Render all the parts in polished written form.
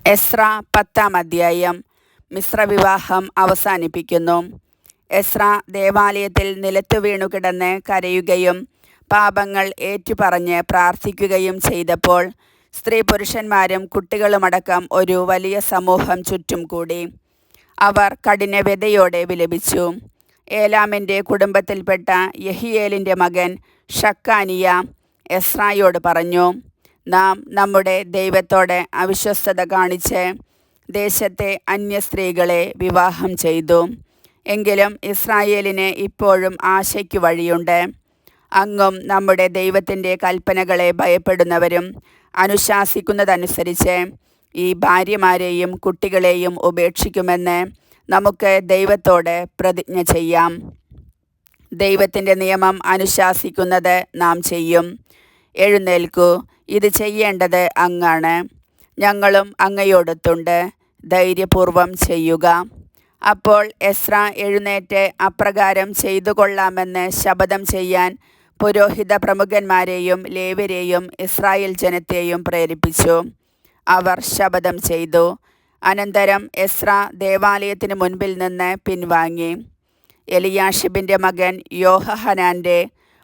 Ezra 10-ാം അധ്യായം. മിശ്രവിവാഹം അവസാനിപ്പിക്കുന്നു. Ezra ദേവാലയത്തിൽ നിലത്തു വീണു കിടന്ന് കരയുകയും പാപങ്ങൾ ഏറ്റുപറഞ്ഞ് പ്രാർത്ഥിക്കുകയും ചെയ്തപ്പോൾ സ്ത്രീ പുരുഷന്മാരും കുട്ടികളുമടക്കം ഒരു വലിയ സമൂഹം ചുറ്റും കൂടി. അവർ കഠിനവ്യതയോടെ വിലപിച്ചു. ഏലാമിൻ്റെ കുടുംബത്തിൽപ്പെട്ട യഹിയേലിൻ്റെ മകൻ ഷക്കാനിയ എസ്രായോട് പറഞ്ഞു, നാം നമ്മുടെ ദൈവത്തോട് അവിശ്വസ്തത കാണിച്ച് ദേശത്തെ അന്യസ്ത്രീകളെ വിവാഹം ചെയ്തു. എങ്കിലും ഇസ്രായേലിന് ഇപ്പോഴും ആശയ്ക്കു വഴിയുണ്ട്. അങ്ങും നമ്മുടെ ദൈവത്തിൻ്റെ കൽപ്പനകളെ ഭയപ്പെടുന്നവരും അനുശാസിക്കുന്നതനുസരിച്ച് ഈ ഭാര്യമാരെയും കുട്ടികളെയും ഉപേക്ഷിക്കുമെന്ന് നമുക്ക് ദൈവത്തോട് പ്രതിജ്ഞ ചെയ്യാം. ദൈവത്തിൻ്റെ നിയമം അനുശാസിക്കുന്നത് നാം ചെയ്യും. എഴുന്നേൽക്കൂ, ഇത് ചെയ്യേണ്ടത് അങ്ങാണ്. ഞങ്ങളും അങ്ങയോടൊത്തുണ്ട്. ധൈര്യപൂർവം ചെയ്യുക. അപ്പോൾ എസ്രാ എഴുന്നേറ്റ് അപ്രകാരം ചെയ്തു കൊള്ളാമെന്ന് ശപഥം ചെയ്യാൻ പുരോഹിത പ്രമുഖന്മാരെയും ലേവ്യരെയും ഇസ്രായേൽ ജനത്തെയും പ്രേരിപ്പിച്ചു. അവർ ശപഥം ചെയ്തു. അനന്തരം എസ്രാ ദേവാലയത്തിന് മുൻപിൽ നിന്ന് പിൻവാങ്ങി എലിയാഷിബിൻ്റെ മകൻ യോഹന്നാൻ്റെ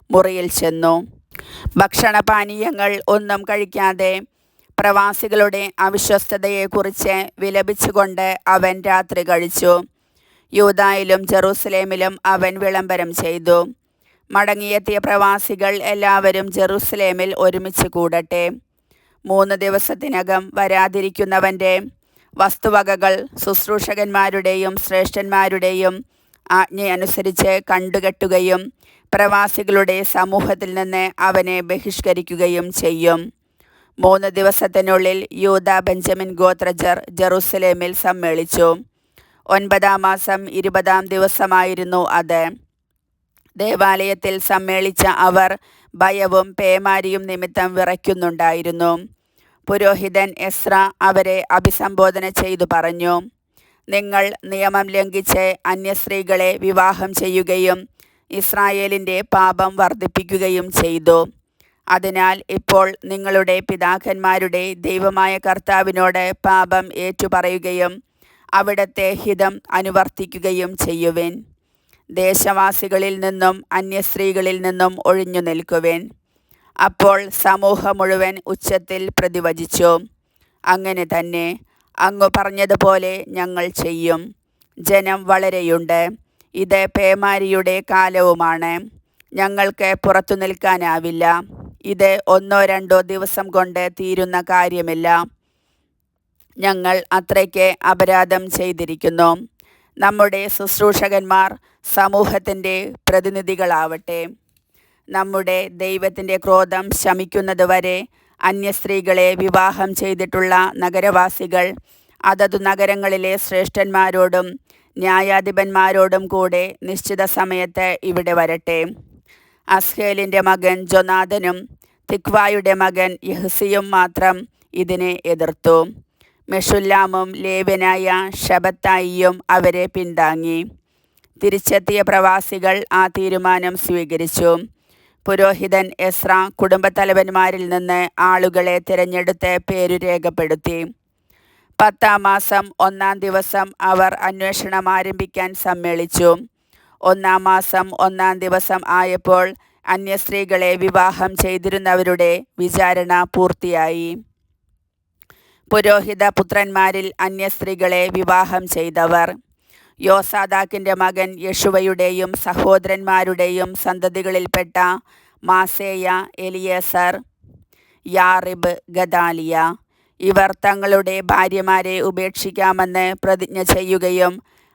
മുറിയിൽ ചെന്നു. ഭക്ഷണപാനീയങ്ങൾ ഒന്നും കഴിക്കാതെ പ്രവാസികളുടെ അവിശ്വസ്തതയെക്കുറിച്ച് വിലപിച്ചുകൊണ്ട് അവൻ രാത്രി കഴിച്ചു. യൂദായിലും ജെറൂസലേമിലും അവൻ വിളംബരം ചെയ്തു, മടങ്ങിയെത്തിയ പ്രവാസികൾ എല്ലാവരും ജെറൂസലേമിൽ ഒരുമിച്ച് കൂടട്ടെ. 3 ദിവസത്തിനകം വരാതിരിക്കുന്നവൻ്റെ വസ്തുവകകൾ ശുശ്രൂഷകന്മാരുടെയും ശ്രേഷ്ഠന്മാരുടെയും ആജ്ഞയനുസരിച്ച് കണ്ടുകെട്ടുകയും പ്രവാസികളുടെ സമൂഹത്തിൽ നിന്ന് അവനെ ബഹിഷ്കരിക്കുകയും ചെയ്യും. 3 ദിവസത്തിനുള്ളിൽ യൂദാ ബെഞ്ചമിൻ ഗോത്രജർ ജെറൂസലേമിൽ സമ്മേളിച്ചു. 9-ാം മാസം 20-ാം ദിവസമായിരുന്നു അത്. ദേവാലയത്തിൽ സമ്മേളിച്ച അവർ ഭയവും പേമാരിയും നിമിത്തം വിറയ്ക്കുന്നുണ്ടായിരുന്നു. പുരോഹിതൻ എസ്രാ അവരെ അഭിസംബോധന ചെയ്തു പറഞ്ഞു, നിങ്ങൾ നിയമം ലംഘിച്ച് അന്യസ്ത്രീകളെ വിവാഹം ചെയ്യുകയും ഇസ്രായേലിൻ്റെ പാപം വർദ്ധിപ്പിക്കുകയും ചെയ്തു. അതിനാൽ ഇപ്പോൾ നിങ്ങളുടെ പിതാക്കന്മാരുടെ ദൈവമായ കർത്താവിനോട് പാപം ഏറ്റുപറയുകയും അവിടുത്തെ ഹിതം അനുവർത്തിക്കുകയും ചെയ്യുവിൻ. ദേശവാസികളിൽ നിന്നും അന്യസ്ത്രീകളിൽ നിന്നും ഒഴിഞ്ഞു നിൽക്കുവിൻ. അപ്പോൾ സമൂഹം മുഴുവൻ ഉച്ചത്തിൽ പ്രതിവചിച്ചു, അങ്ങനെ തന്നെ, അങ്ങ് പറഞ്ഞതുപോലെ ഞങ്ങൾ ചെയ്യും. ജനം വളരെയുണ്ട്. ഇത് പേമാരിയുടെ കാലവുമാണ്. ഞങ്ങൾക്ക് പുറത്തു നിൽക്കാനാവില്ല. ഇത് 1-2 ദിവസം കൊണ്ട് തീരുന്ന കാര്യമില്ല. ഞങ്ങൾ അത്രയ്ക്ക് അപരാധം ചെയ്തിരിക്കുന്നു. നമ്മുടെ ശുശ്രൂഷകന്മാർ സമൂഹത്തിൻ്റെ പ്രതിനിധികളാവട്ടെ. നമ്മുടെ ദൈവത്തിൻ്റെ ക്രോധം ശമിക്കുന്നതുവരെ അന്യസ്ത്രീകളെ വിവാഹം ചെയ്തിട്ടുള്ള നഗരവാസികൾ അതതു നഗരങ്ങളിലെ ശ്രേഷ്ഠന്മാരോടും ന്യായാധിപന്മാരോടും കൂടെ നിശ്ചിത സമയത്ത് ഇവിടെ വരട്ടെ. അസ്ഹേലിൻ്റെ മകൻ ജോനാഥനും തിക്വായുടെ മകൻ യഹ്സിയും മാത്രം ഇതിനെ എതിർത്തു. മെഷുല്ലാമും ലേവ്യനായ ശബത്തായിയും അവരെ പിന്താങ്ങി. തിരിച്ചെത്തിയ പ്രവാസികൾ ആ തീരുമാനം സ്വീകരിച്ചു. പുരോഹിതൻ എസ്രാ കുടുംബത്തലവന്മാരിൽ നിന്ന് ആളുകളെ തിരഞ്ഞെടുത്ത് പേരു രേഖപ്പെടുത്തി. 10-ാം മാസം 1-ാം ദിവസം അവർ അന്വേഷണം ആരംഭിക്കാൻ സമ്മേളിച്ചു. 1-ാം മാസം 1-ാം ദിവസം ആയപ്പോൾ അന്യസ്ത്രീകളെ വിവാഹം ചെയ്തിരുന്നവരുടെ വിചാരണ പൂർത്തിയായി. പുരോഹിത പുത്രന്മാരിൽ അന്യസ്ത്രീകളെ വിവാഹം ചെയ്തവർ യോസാദാക്കിൻ്റെ മകൻ യശുവയുടെയും സഹോദരന്മാരുടെയും സന്തതികളിൽപ്പെട്ട മാസേയ, എലിയേസർ, യാറിബ്, ഗദാലിയ. ഇവർ തങ്ങളുടെ ഭാര്യമാരെ ഉപേക്ഷിക്കാമെന്ന് പ്രതിജ്ഞ ചെയ്യുകയും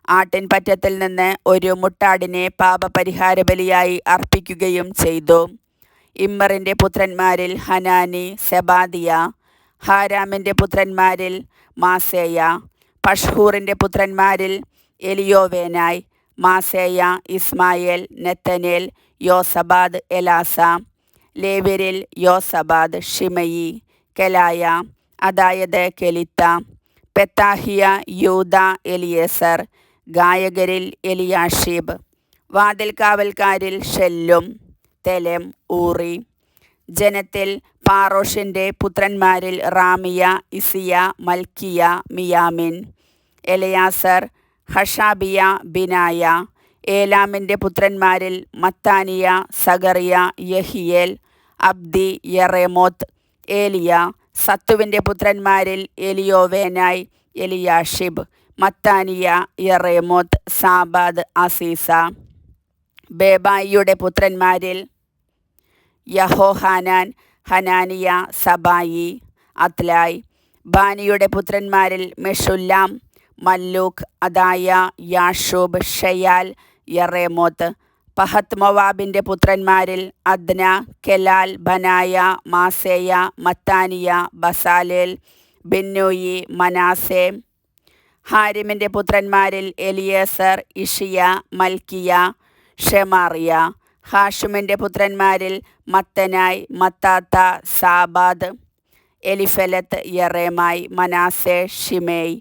ആട്ടിൻപറ്റത്തിൽ നിന്ന് ഒരു മുട്ടാടിനെ പാപപരിഹാര ബലിയായി അർപ്പിക്കുകയും ചെയ്തു. ഇമ്മറിൻ്റെ പുത്രന്മാരിൽ ഹനാനി, സെബാദിയ. ഹാരാമിൻ്റെ പുത്രന്മാരിൽ മാസേയ. പഷ്ഹൂറിൻ്റെ പുത്രന്മാരിൽ എലിയോവേനായ്, മാസേയ, ഇസ്മായേൽ, നെത്തനേൽ, യോസബാദ്, എലാസ. ലേവ്യരിൽ യോസബാദ്, ഷിമയി, കെലായ, അതായത് കെലിത്ത, പെത്താഹിയ, യൂദ, എലിയേസർ. ഗായകരിൽ എലിയാഷിബ്. വാതിൽ കാവൽക്കാരിൽ ഷെല്ലും, തെലം, ഊറി. ജനത്തിൽ പാറോഷിൻ്റെ പുത്രന്മാരിൽ റാമിയ, ഇസിയ, മൽക്കിയ, മിയാമിൻ. എലയാസർ, ഹഷാബിയ, ബിനായ. ഏലാമിൻ്റെ പുത്രന്മാരിൽ മത്താനിയ, സഗറിയ, യഹിയേൽ, അബ്ദി, യെറേമോത്ത്, ഏലിയ. സത്തുവിൻ്റെ പുത്രന്മാരിൽ എലിയോവേനായി, എലിയാഷിബ്, മത്താനിയ, യെറേമോത്ത്, സാബാദ്, അസീസ. ബേബായിയുടെ പുത്രന്മാരിൽ യഹോഹാനാൻ, ഹനാനിയ, സബായി, അത്ലായ്. ബാനിയുടെ പുത്രന്മാരിൽ മെഷുല്ലാം, മല്ലൂക്ക്, അദായ, യാഷൂബ്, ഷയാൽ, യെറേമോത്ത്. പഹത്ത് മോവാബിൻ്റെ പുത്രന്മാരിൽ അദ്ന, കെലാൽ, ബനായ, മാസേയ, മത്താനിയ, ബസാലേൽ, ബിന്നൂയി, മനാസെ. ഹാരിമിൻ്റെ പുത്രന്മാരിൽ എലിയേസർ, ഇഷിയ, മൽക്കിയ, ഷെമാറിയ. ഹാഷുമിൻ്റെ പുത്രന്മാരിൽ മത്തനായ്, മത്താത്ത, സാബാദ്, എലിഫലത്ത്, യെറേമായി, മനാസെ, ഷിമേയ്.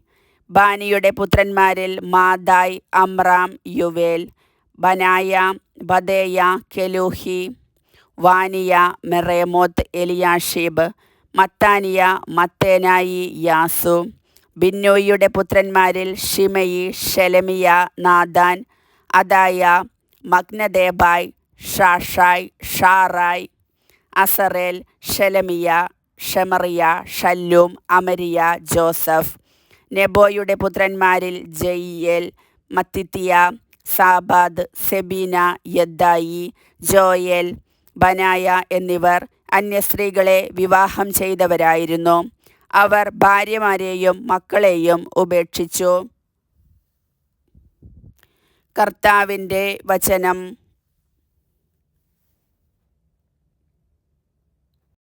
ബാനിയുടെ പുത്രന്മാരിൽ മാദായ്, അമ്രാം, യുവേൽ, ബനായ, ബദേയ, കെലൂഹി, വാനിയ, മെറേമോത്ത്, എലിയാഷിബ്, മത്താനിയ, മത്തേനായി, യാസു. ബിന്നോയിയുടെ പുത്രന്മാരിൽ ഷിമയി, ഷെലമിയ, നാദാൻ, അദായ, മഗ്നദേബായ്, ഷാഷായ്, ഷാറായ്, അസറേൽ, ഷെലമിയ, ഷെമറിയ, ഷല്ലൂം, അമരിയ, ജോസഫ്. നെബോയുടെ പുത്രന്മാരിൽ ജയിയേൽ, മത്തിത്തിയ, സാബാദ്, സെബീന, യദ്ദായി, ജോയേൽ, ബനായ എന്നിവർ അന്യസ്ത്രീകളെ വിവാഹം ചെയ്തവരായിരുന്നു. അവർ ഭാര്യമാരെയും മക്കളെയും ഉപേക്ഷിച്ചു. കർത്താവിൻ്റെ വചനം.